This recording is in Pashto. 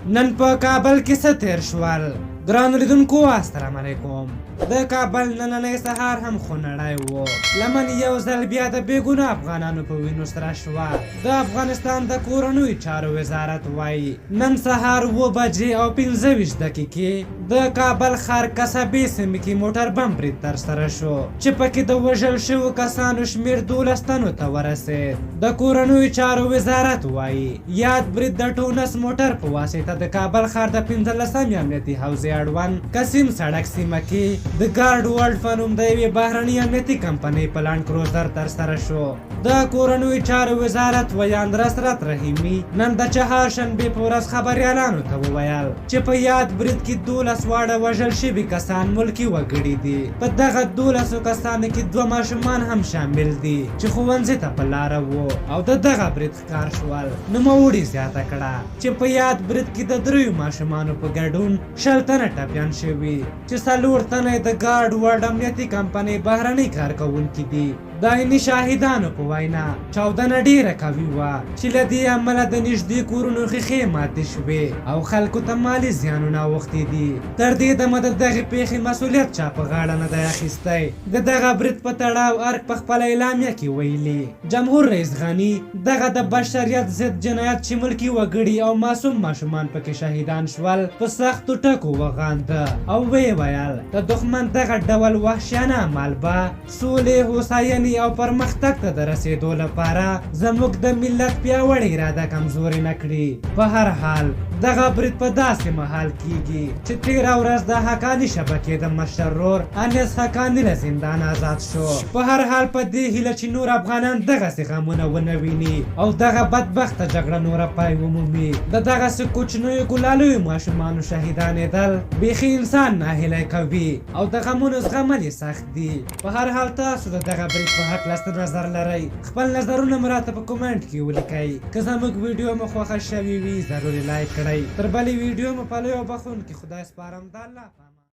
نن په کابل کې څه تیر شول؟ ګرانو لیدونکو السلام علیکم. د کابل نننی سهار هم خونړی و. لمن یو ځل بیا د بېګناه افغانانو په وینو سره شوه. د افغانستان د کورنیو چارو وزارت وایي نن سهار 7 بجې او 25 دقیقې د کابل ښار قصبې سیمې کې موټر بم برید ترسره شو چې پکې د وژل شوو کسانو شمېر 12 تنو ته ورسېد. د کورنیو چارو وزارت وایي یاد برید د ټونس موټر په واسطه د کابل ښار د 15مې امنیتي حوزې اړوند قسیم سړک سیمه کې د ګارډ ورلډ په نوم د یوې بهرنۍ امنیتي کمپنۍ په لانډ کروزر ترسره شو. د کورنیو چارو وزارت ویان نصرت رحیمي نن د چهارشنبې په ورځ خبریالانو ته وویل چې په یاد برید کې 12 واړه وژل شوي کسان ملکي وګړي دي. په دغه 12 کسانو کې 2 ماشومان هم شامل دي چې ښوونځي ته په لاره وو او د دغه برید ښکار شول. نوموړي زیاته کړه چې په یاد برید کې د 3 ماشومانو په ګډون 10 تنه ټپیان شوي چې 4 تنه د ګارډ ورلډ امنیتي کمپنۍ بهرنۍ کارکوونکي دي. د عیني شاهدانو په وینا چاودنه ډیره قوي وه چې له دې امله د نږدې کورونو ښیښې ماتې شوې او خلکو ته مالي زیانونه اوښتي دي. تر دې دمه د دغې پیښې مسؤلیت چا په غاړه نه دی اخیستی. د دغه برید په تړاو ارګ په خپله اعلامیه کې ویلي جمهور رئیس غني دغه د بشریت ضد جنایت چې ملکي وګړي او معصوم ماشومان پکې شهیدان شول په سختو ټکو وغانده او ویې ویل د دښمن دغه ډول وحشیانه عمل به سولې هوساینې او پرمختګ ته د رسېدو لپاره زموږ د ملت پیاوړې اراده کمزورې نه کړي. په هر حال دغه برید په داسې مهال کیږي چې تېره ورځ د حقاني شبکې د مشر ورور انیس حقاني له زندان آزاد شو. په هر حال په دې هیله چې نور افغانان دغسې غمونه ونه ویني او دغه بدبخته جګړه نوره پای ومومي. د دغسې کوچنیو ګلالیو ماشومانو شهیدانېدل بیخي انسان ناهیلی کوي او د غمونو زغمل یې سخت دي. په هر حال تاسو د دغه برید په هکله څه نظر لرئ؟ خپل نظرونه مو راته په کومنټ کې ولیکئ. که زموږ ویډیو مو خوښه شوې وي ضروري لایک کړئ. تر بلې ویډیو مو په لوی او بخښونکي خدای سپارم. د الله